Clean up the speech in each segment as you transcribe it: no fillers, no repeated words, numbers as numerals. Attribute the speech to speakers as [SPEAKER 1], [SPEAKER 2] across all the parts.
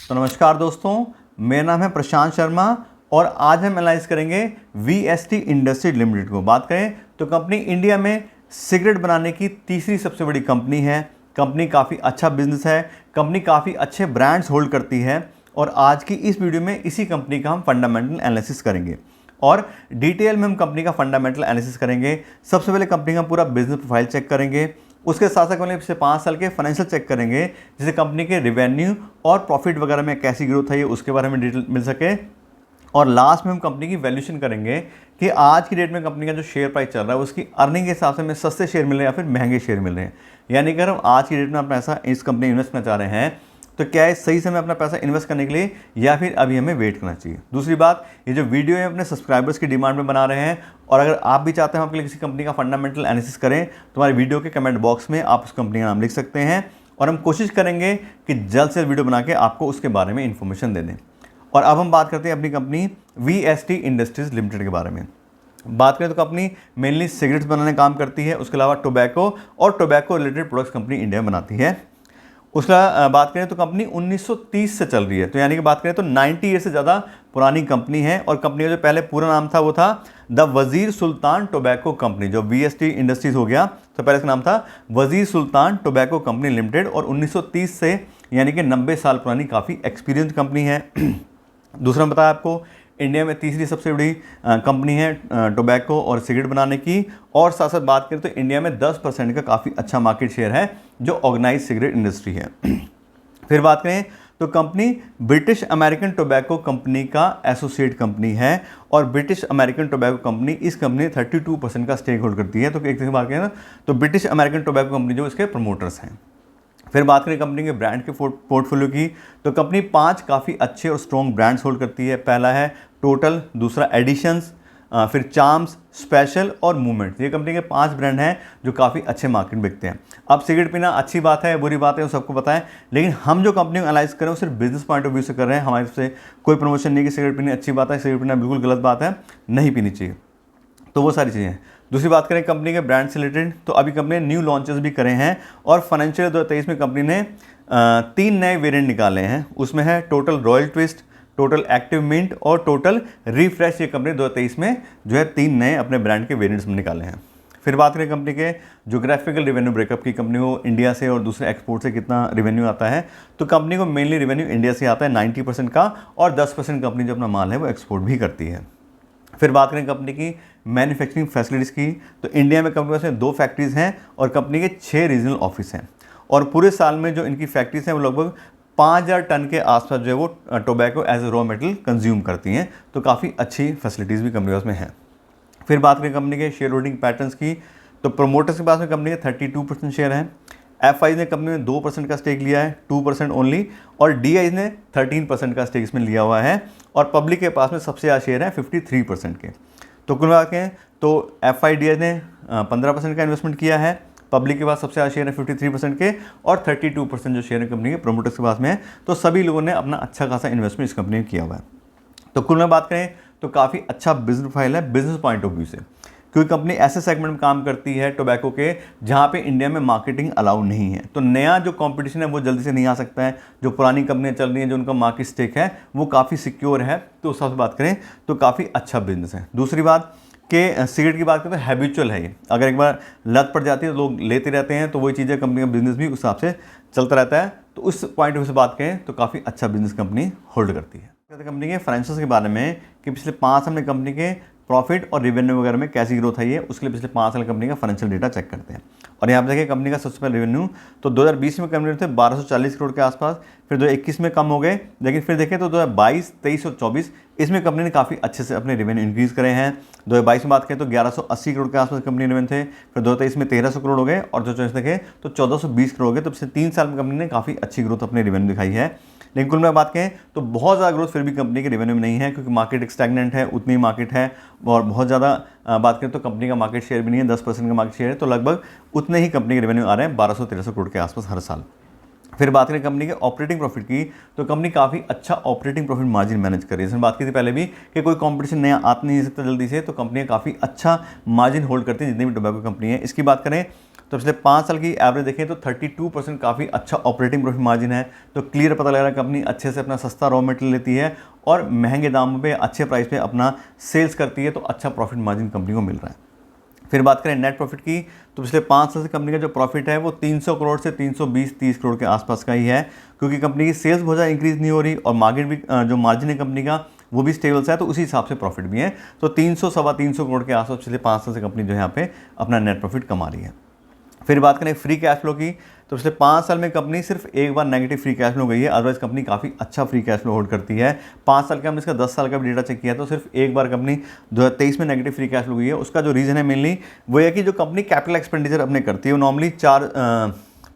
[SPEAKER 1] तो नमस्कार दोस्तों, मेरा नाम है प्रशांत शर्मा और आज हम एनालाइज करेंगे वीएसटी इंडस्ट्रीज लिमिटेड को। बात करें तो कंपनी इंडिया में सिगरेट बनाने की तीसरी सबसे बड़ी कंपनी है। कंपनी काफ़ी अच्छा बिजनेस है, कंपनी काफ़ी अच्छे ब्रांड्स होल्ड करती है और आज की इस वीडियो में इसी कंपनी का हम फंडामेंटल एनालिसिस करेंगे और डिटेल में हम कंपनी का फंडामेंटल एनालिसिस करेंगे। सबसे पहले कंपनी का पूरा बिजनेस प्रोफाइल चेक करेंगे, उसके साथ साथ कंपनी पिछले 5 साल के फाइनेंशियल चेक करेंगे, जिससे कंपनी के रेवेन्यू और प्रॉफिट वगैरह में कैसी ग्रोथ है उसके बारे में डिटेल मिल सके। और लास्ट में हम कंपनी की वैल्यूएशन करेंगे कि आज की डेट में कंपनी का जो शेयर प्राइस चल रहा है उसकी अर्निंग के हिसाब से हमें सस्ते शेयर मिल रहे हैं या फिर महंगे शेयर मिल रहे हैं। यानी कि अगर हम आज की डेट में अपना पैसा इस कंपनी में इन्वेस्ट करना चाह रहे हैं तो क्या है सही समय अपना पैसा इन्वेस्ट करने के लिए या फिर अभी हमें वेट करना चाहिए। दूसरी बात, ये जो वीडियो है अपने सब्सक्राइबर्स की डिमांड में बना रहे हैं और अगर आप भी चाहते हैं आपके लिए किसी कंपनी का फंडामेंटल एनालिसिस करें तो हमारे वीडियो के कमेंट बॉक्स में आप उस कंपनी का नाम लिख सकते हैं और हम कोशिश करेंगे कि जल्द से जल्द वीडियो बना के आपको उसके बारे में इंफॉर्मेशन दे दें। और अब हम बात करते हैं अपनी कंपनी वीएसटी इंडस्ट्रीज लिमिटेड के बारे में। बात करें तो कंपनी मेनली सिगरेट्स बनाने का काम करती है, उसके अलावा टोबैको और tobacco related products company India में बनाती है। उसका बात करें तो कंपनी 1930 से चल रही है, तो यानी कि बात करें तो 90 ईयर से ज़्यादा पुरानी कंपनी है। और कंपनी का जो पहले पूरा नाम था वो था द वजीर सुल्तान टोबैको कंपनी। जो वीएसटी इंडस्ट्रीज हो गया तो पहले इसका नाम था वजीर सुल्तान टोबैको कंपनी लिमिटेड और 1930 से यानी कि 90 साल पुरानी काफ़ी एक्सपीरियंस कंपनी है। दूसरा बताया आपको इंडिया में तीसरी सबसे बड़ी कंपनी है टोबैको और सिगरेट बनाने की। और साथ साथ बात करें तो इंडिया में 10% का काफ़ी अच्छा मार्केट शेयर है जो ऑर्गेनाइज सिगरेट इंडस्ट्री है। फिर बात करें तो company British American tobacco company का एसोसिएट कंपनी है और ब्रिटिश अमेरिकन टोबैको कंपनी इस कंपनी 32% का स्टेक होल्ड करती है। तो एक तरह से बात करें ना तो ब्रिटिश अमेरिकन टोबैको कंपनी जो इसके प्रमोटर्स हैं। फिर बात करें कंपनी के ब्रांड के पोर्टफोलियो की तो कंपनी 5 काफ़ी अच्छे और स्ट्रॉन्ग ब्रांड्स होल्ड करती है। पहला है टोटल, दूसरा एडिशंस, फिर चार्म्स, स्पेशल और मूवमेंट। ये कंपनी के 5 ब्रांड हैं जो काफ़ी अच्छे मार्केट में बिकते हैं। अब सिगरेट पीना अच्छी बात है बुरी बात है वो सबको पता है, लेकिन हम जो कंपनी को एनालाइज करें वो सिर्फ बिजनेस पॉइंट ऑफ व्यू से कर रहे हैं। हमारे से कोई प्रमोशन नहीं कि सिगरेट पीनी अच्छी बात है, सिगरेट पीना बिल्कुल गलत बात है, नहीं पीनी चाहिए। तो वो सारी चीज़ें हैं। दूसरी बात करें कंपनी के ब्रांड से रिलेटेड तो अभी कंपनी ने न्यू लॉन्चेस भी करे हैं और फाइनेंशियल 2023 में कंपनी ने 3 नए वेरिएंट निकाले हैं। उसमें है total royal twist, total active mint और टोटल रिफ्रेश। ये कंपनी 2023 में जो है 3 नए अपने ब्रांड के वेरिएंट्स में निकाले हैं। फिर बात करें कंपनी के जोग्राफिकल रेवेन्यू ब्रेकअप की, कंपनी को इंडिया से और दूसरे एक्सपोर्ट से कितना रेवेन्यू आता है, तो कंपनी को मेनली रेवेन्यू इंडिया से आता है 90% का और 10% कंपनी जो अपना माल है वो एक्सपोर्ट भी करती है। फिर बात करें कंपनी की मैन्युफैक्चरिंग फैसिलिटीज़ की तो इंडिया में कंपनी के पास 2 फैक्ट्रीज़ हैं और कंपनी के 6 रीजनल ऑफिस हैं और पूरे साल में जो इनकी फैक्ट्रीज हैं वो लगभग 5000 टन के आसपास जो है वो tobacco as a raw material consume करती हैं। तो काफ़ी अच्छी फैसिलिटीज़ भी कंपनी के पास में है। फिर बात करें कंपनी के शेयर होल्डिंग पैटर्न्स की तो प्रमोटर्स के पास में कंपनी के 32% शेयर हैं, एफआई ने कंपनी में 2% का स्टेक लिया है 2% ओनली और डीआई ने 13% का स्टेक इसमें लिया हुआ है और पब्लिक के पास में सबसे ज़्यादा शेयर है 53% के। तो कुल मिला के तो एफआईडीआई ने 15% का इन्वेस्टमेंट किया है, पब्लिक के पास सबसे ज़्यादा शेयर है 53% के और 32% जो शेयर है कंपनी के प्रमोटर्स के पास में है। तो सभी लोगों ने अपना अच्छा खासा इन्वेस्टमेंट इस कंपनी में किया हुआ है। तो कुल में बात करें तो काफ़ी अच्छा बिजनेस प्रोफाइल है बिजनेस पॉइंट ऑफ व्यू से, क्योंकि कंपनी ऐसे सेगमेंट में काम करती है टोबैको के जहाँ पे इंडिया में मार्केटिंग अलाउ नहीं है। तो नया जो कंपटीशन है वो जल्दी से नहीं आ सकता है। जो पुरानी कंपनियाँ चल रही हैं जो उनका मार्केट स्टेक है वो काफ़ी सिक्योर है, तो उस हिसाब से बात करें तो काफ़ी अच्छा बिजनेस है। दूसरी बात कि सिगरेट की बात करें तो हैबिचुअल है ये, अगर एक बार लत पड़ जाती है तो लोग लेते रहते हैं, तो वही चीज़ें कंपनी का बिजनेस भी उस हिसाब से चलता रहता है। तो उस पॉइंट ऑफ व्यू से बात करें तो काफ़ी अच्छा बिजनेस कंपनी होल्ड करती है। कंपनी के फाइनेंशियल्स के बारे में कि पिछले 5 साल में कंपनी के प्रॉफिट और रेवेन्यू वगैरह में कैसी ग्रोथ आई है उसके लिए पिछले 5 साल कंपनी का फाइनेंशियल डेटा चेक करते हैं। और यहाँ पर देखिए कंपनी का सबसे पहले रेवेन्यू तो 2020 में कंपनी थे 1240 करोड़ के आसपास, फिर 2021 में कम हो गए, लेकिन फिर देखें तो 2022, 23 और 24 इसमें कंपनी ने काफ़ी अच्छे से अपने रेवेन्यू इंक्रीज़ करे हैं। 2022 में बात करें तो 1180 करोड़ के आसपास कंपनी रेवेन्यू थे, फिर 2023 में 1300 करोड़ हो गए और 2024 देखें तो 1420 करोड़ हो गए। तो पिछले 3 साल में कंपनी ने काफ़ी अच्छी ग्रोथ अपने रेवेन्यू दिखाई है। लेकिन कुल में बात करें तो बहुत ज़्यादा ग्रोथ फिर भी कंपनी के रेवेन्यू में नहीं है, क्योंकि मार्केट स्टैग्नेंट है, उतनी मार्केट है और बहुत ज़्यादा बात करें तो कंपनी का मार्केट शेयर भी नहीं है, 10% का मार्केट शेयर है। तो लगभग उतने ही कंपनी के रेवेन्यू आ रहे हैं 1200-1300 करोड़ के आसपास हर साल। फिर बात करें कंपनी के ऑपरेटिंग प्रॉफिट की तो कंपनी काफ़ी अच्छा ऑपरेटिंग प्रॉफिट मार्जिन मैनेज कर रही है। इसमें बात की थी पहले भी कि कोई कंपटीशन नया आ नहीं सकता जल्दी से, तो कंपनी काफ़ी अच्छा मार्जिन होल्ड करती है जितनी भी टोबैको कंपनी है। इसकी बात करें तो पिछले 5 साल की एवरेज देखें तो 32% काफ़ी अच्छा ऑपरेटिंग प्रॉफिट मार्जिन है। तो क्लियर पता लग रहा है कंपनी अच्छे से अपना सस्ता रॉ मटेरियल लेती है और महंगे दामों पे अच्छे प्राइस पे अपना सेल्स करती है, तो अच्छा प्रॉफिट मार्जिन कंपनी को मिल रहा है। फिर बात करें नेट प्रॉफिट की, तो पिछले 5 साल से कंपनी का जो प्रॉफिट है वो 300 करोड़ से 320-30 करोड़ के आसपास का ही है, क्योंकि कंपनी की सेल्स बहुत ज़्यादा इंक्रीज़ नहीं हो रही और मार्जिन भी जो मार्जिन है कंपनी का वो भी स्टेबल सा है, तो उसी हिसाब से प्रॉफिट भी है। तो 300-325 करोड़ के आसपास पिछले 5 साल से कंपनी जो है यहाँ पे अपना नेट प्रॉफिट कमा रही है। फिर बात करें फ्री कैश फ्लो की, तो पिछले 5 साल में कंपनी सिर्फ एक बार नेगेटिव फ्री कैश फ्लो गई है, अदरवाइज कंपनी काफ़ी अच्छा फ्री कैश फ्लो होल्ड करती है। 5 साल का हमने इसका 10 साल का भी डेटा चेक किया तो सिर्फ एक बार कंपनी 2023 में नेगेटिव फ्री कैश फ्लो गई है। उसका जो रीज़न है मेनली वो है कि जो कंपनी कैपिटल एक्सपेंडिचर अपने करती है वो नॉर्मली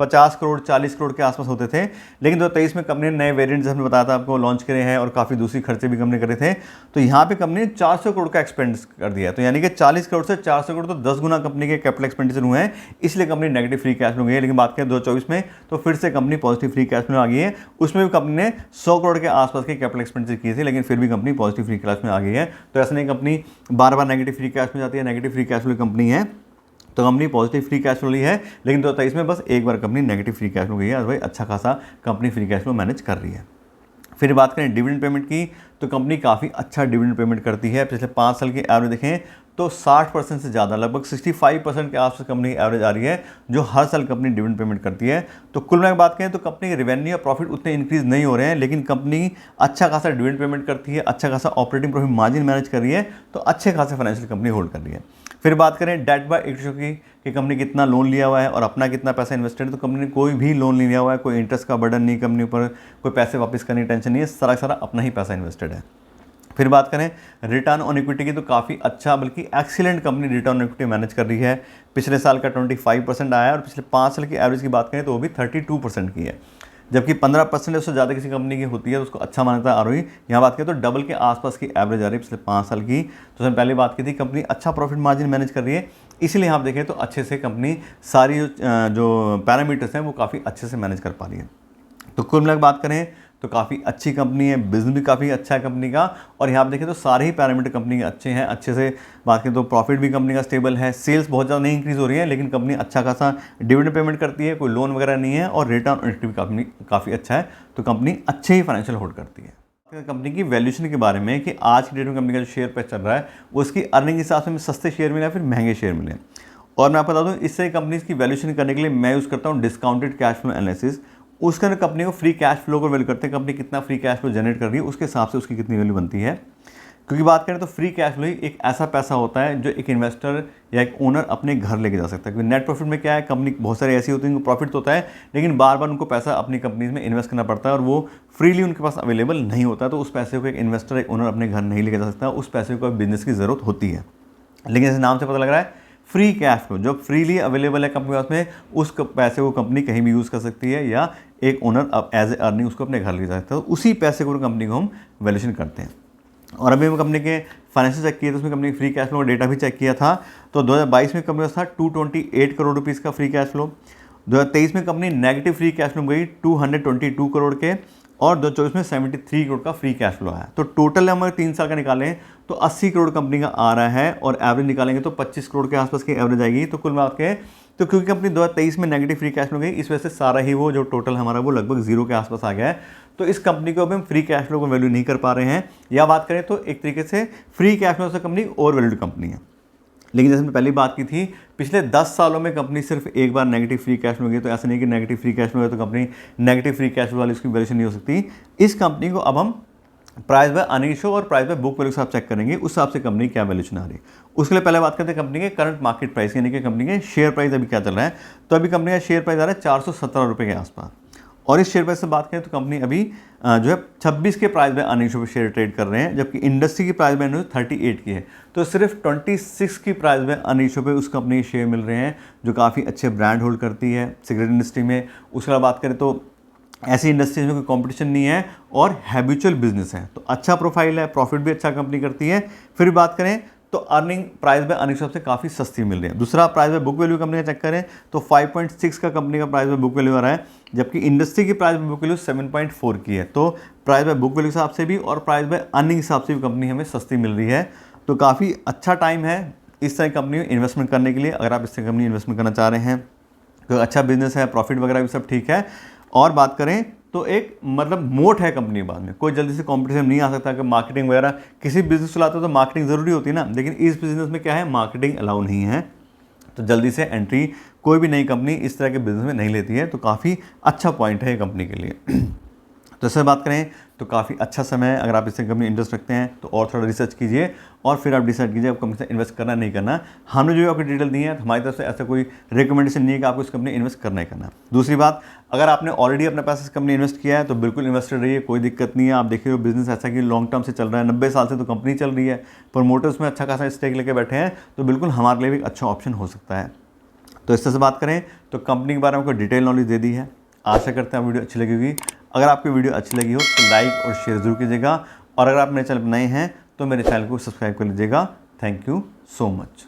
[SPEAKER 1] 50 करोड़ 40 करोड़ के आसपास होते थे, लेकिन 2023 में कंपनी ने नए वेरिएंट जैसे हमने बताया था आपको लॉन्च करे हैं और काफ़ी दूसरी खर्चे भी कंपनी करे थे। तो यहाँ पे कंपनी ने 400 करोड़ का एक्सपेंड कर दिया है, तो यानी कि 40 करोड़ से 400 करोड़ तो 10 गुना कंपनी के कैपिटल एक्सपेंडिचर हुए हैं, इसलिए company negative free cash flow गई है। लेकिन बात करें 2024 में तो फिर से company positive free cash flow आ गई है। उसमें भी कंपनी ने 100 करोड़ के आसपास के कैपिटल एक्सपेंडिचर किए थे, लेकिन फिर भी कंपनी पॉजिटिव फ्री कैश में आ गई है। तो ऐसा नहीं कंपनी बार बार नेगेटिव फ्री कैश में जाती है, negative free cash flow company है, तो company positive free cash flow ली है। लेकिन 2023 में बस एक बार company negative free cash flow गई है, अदरवाइज अच्छा खासा company free cash flow manage कर रही है। फिर बात करें डिविडेंड पेमेंट की, तो कंपनी काफ़ी अच्छा डिविडेंड पेमेंट करती है। पिछले 5 साल की एवरेज देखें तो 60% से ज़्यादा, लगभग 65% के आसपास कंपनी की एवरेज आ रही है, जो हर साल कंपनी डिविडेंड पेमेंट करती है। तो कुल मिलाकर बात करें तो कंपनी के रेवेन्यू और प्रॉफिट उतने इंक्रीज नहीं हो रहे हैं, लेकिन कंपनी अच्छा खासा डिविडेंड पेमेंट करती है, अच्छा खासा ऑपरेटिंग प्रॉफिट मार्जिन मैनेज कर रही है, तो अच्छे खासे फाइनेंशियल कंपनी होल्ड कर रही है। फिर बात करें डेट बाय इक्विटी की कि कंपनी कितना लोन लिया हुआ है और अपना कितना पैसा इन्वेस्टेड है, तो कंपनी ने कोई भी लोन नहीं लिया हुआ है, कोई इंटरेस्ट का बर्डन नहीं कंपनी पर, कोई पैसे वापस करने की टेंशन नहीं है, सारा अपना ही पैसा इन्वेस्टेड है। फिर बात करें रिटर्न ऑन इक्विटी की, तो काफ़ी अच्छा बल्कि excellent company return on equity manage कर रही है। पिछले साल का 25% आया और पिछले 5 साल की एवरेज की बात करें तो वो भी 32% की है, जबकि 15% उससे ज़्यादा किसी कंपनी की होती है तो उसको अच्छा मानता है आरओई। यहाँ बात करें तो डबल के आसपास की एवरेज आ रही है पिछले 5 साल की। तो हमने पहले बात की थी कंपनी अच्छा प्रॉफिट मार्जिन मैनेज कर रही है, इसलिए आप देखें तो अच्छे से कंपनी सारी जो पैरामीटर्स हैं वो काफ़ी अच्छे से मैनेज कर पा रही है। तो कुल मिलाकर बात करें तो काफ़ी अच्छी कंपनी है, बिजनेस भी काफ़ी अच्छा है कंपनी का, और यहाँ आप देखें तो सारे ही पैरामीटर कंपनी के अच्छे हैं। अच्छे से बात करें तो प्रॉफिट भी कंपनी का स्टेबल है, सेल्स बहुत ज़्यादा नहीं इंक्रीज़ हो रही है, लेकिन कंपनी अच्छा खासा डिविडेंड पेमेंट करती है, कोई लोन वगैरह नहीं है, और रिटर्न ऑन इक्विटी भी काफ़ी अच्छा है। तो कंपनी अच्छे ही फाइनेंशियल होल्ड करती है। कंपनी की वैल्यूएशन के बारे में कि आज की डेट में कंपनी का जो शेयर प्राइस चल रहा है वो उसकी अर्निंग के हिसाब से सस्ते शेयर मिले या फिर महंगे शेयर मिले। और मैं आपको बता दूँ इससे कंपनी की वैल्यूएशन करने के लिए मैं यूज़ करता हूँ डिस्काउंटेड कैश फ्लो एनालिसिस। उसके अंदर कंपनी को फ्री कैश फ्लो को वैल्यू करते हैं, कंपनी कितना फ्री कैश फ्लो जनरेट कर रही है उसके हिसाब से उसकी कितनी वैल्यू बनती है। क्योंकि बात करें तो फ्री कैश फ्लो एक ऐसा पैसा होता है जो एक इन्वेस्टर या एक ओनर अपने घर लेके जा सकता है। क्योंकि नेट प्रॉफिट में क्या है, कंपनी बहुत सारी ऐसी होती है उनको प्रॉफिट होता है, लेकिन बार बार उनको पैसा अपनी कंपनीज में इन्वेस्ट करना पड़ता है और वो फ्रीली उनके पास अवेलेबल नहीं होता। तो उस पैसे को एक इन्वेस्टर एक ओनर अपने घर नहीं लेके जा सकता, उस पैसे को बिजनेस की ज़रूरत होती है। लेकिन जैसे नाम से पता लग रहा है फ्री कैश फ्लो जो फ्रीली अवेलेबल है कंपनी के पास में, उस पैसे को कंपनी कहीं भी यूज़ कर सकती है या एक ओनर अब एज ए अर्निंग उसको अपने घर ले जा सकता है। तो उसी पैसे को कंपनी को हम वैल्यूएशन करते हैं। और अभी हम कंपनी के फाइनेंशियल चेक किए तो उसमें कंपनी फ्री कैश फ्लो का डेटा भी चेक किया था। तो 2022 में कंपनी का था 228 करोड़ रुपीज़ का फ्री कैश फ्लो। 2023 में company negative free cash flow गई 222 करोड़ के, और 2024 में 73 करोड़ का फ्री कैश फ्लो आया। तो टोटल हमारे 3 साल का निकालें तो 80 करोड़ कंपनी का आ रहा है, और एवरेज निकालेंगे तो 25 करोड़ के आसपास की एवरेज आएगी। तो कुल मिला के तो क्योंकि कंपनी 2023 में नेगेटिव फ्री कैश फ्लो गई, इस वजह से सारा ही वो जो टोटल हमारा वो लगभग जीरो के आसपास आ गया है। तो इस कंपनी को अभी हम फ्री कैश फ्लो को वैल्यू नहीं कर पा रहे हैं, या बात करें तो एक तरीके से फ्री कैश फ्लो से कंपनी और वैल्यूड कंपनी है। लेकिन जैसे हमने पहली बात की थी पिछले 10 सालों में कंपनी सिर्फ एक बार नेगेटिव फ्री कैश फ्लो गई, तो ऐसा नहीं कि नेगेटिव फ्री कैश फ्लो है तो company negative free cash flow वाली उसकी वैल्यूएशन नहीं हो सकती। इस कंपनी को अब हम प्राइस बाय अर्निंग रेशियो और प्राइस बाय बुक वैल्यू के साथ चेक करेंगे, उस हिसाब से कंपनी क्या वैल्यूएशन आ रही है। उसके लिए पहले बात करते हैं कंपनी के करंट मार्केट प्राइस, यानी कि कंपनी के शेयर प्राइस अभी क्या चल रहा है। तो अभी कंपनी का शेयर प्राइस आ रहा है 417 रुपये के आसपास, और इस शेयर प्राइस से बात करें तो कंपनी अभी जो है 26 के प्राइस बाय अर्निंग रेशियो पे शेयर ट्रेड कर रहे हैं, जबकि इंडस्ट्री की प्राइस बाय 38 की है। तो सिर्फ 26 की प्राइस बाय अर्निंग रेशियो पे उस कंपनी के शेयर मिल रहे हैं जो काफ़ी अच्छे ब्रांड होल्ड करती है सिगरेट इंडस्ट्री में। उसके बाद बात करें तो ऐसी इंडस्ट्रीज में कोई कंपटीशन नहीं है और हैबिचुअल बिजनेस है, तो अच्छा प्रोफाइल है, प्रॉफिट भी अच्छा कंपनी करती है। फिर बात करें तो अर्निंग प्राइस बाय अर्निंग सबसे काफ़ी सस्ती मिल रही है। दूसरा price by book value company का चेक करें तो 5.6 का कंपनी का प्राइस बाय बुक वैल्यू आ रहा है, जबकि इंडस्ट्री की प्राइस बाय बुक वैल्यू 7.4 की है। तो प्राइस बाय बुक वैल्यू के हिसाब से भी और प्राइस बाय अर्निंग हिसाब से भी कंपनी हमें सस्ती मिल रही है। तो काफ़ी अच्छा टाइम है इस तरह कंपनी में इन्वेस्टमेंट करने के लिए, अगर आप इस तरह कंपनी इन्वेस्टमेंट करना चाह रहे हैं। तो अच्छा बिजनेस है, प्रॉफिट वगैरह भी सब ठीक है। और बात करें तो एक मतलब मोट है कंपनी के बाद में, कोई जल्दी से कॉम्पिटिशन नहीं आ सकता कि मार्केटिंग वगैरह, किसी बिजनेस चलाते हो तो मार्केटिंग ज़रूरी होती है ना, लेकिन इस बिजनेस में क्या है, मार्केटिंग अलाउ नहीं है। तो जल्दी से एंट्री कोई भी नई कंपनी इस तरह के बिजनेस में नहीं लेती है, तो काफ़ी अच्छा पॉइंट है ये कंपनी के लिए। तो इससे बात करें तो काफ़ी अच्छा समय है, अगर आप इससे कंपनी इंटरेस्ट रखते हैं तो और थोड़ा रिसर्च कीजिए और फिर आप डिसाइड कीजिए आप कंपनी से इन्वेस्ट करना नहीं करना। हमने जो आपकी डिटेल दी है, हमारी तरफ से ऐसा कोई रिकमेंडेशन नहीं है कि आपको इस कंपनी इन्वेस्ट करना ही करना। दूसरी बात, अगर आपने ऑलरेडी अपना पैसा इस कंपनी इन्वेस्ट किया है तो बिल्कुल इन्वेस्टेड रहिए, कोई दिक्कत नहीं है। आप देखिए वो बिजनेस ऐसा कि लॉन्ग टर्म से चल रहा है, 90 साल से तो कंपनी चल रही है, प्रमोटर्स में अच्छा खासा स्टेक लेके बैठे हैं, तो बिल्कुल हमारे लिए भी एक अच्छा ऑप्शन हो सकता है। तो इस तरह से बात करें तो कंपनी के बारे में कोई डिटेल नॉलेज दे दी है। आशा करते हैं वीडियो अच्छी लगी होगी। अगर आपकी वीडियो अच्छी लगी हो तो लाइक और शेयर जरूर कीजिएगा, और अगर आप मेरे चैनल पर नए हैं तो मेरे चैनल को सब्सक्राइब कर लीजिएगा। Thank you so much.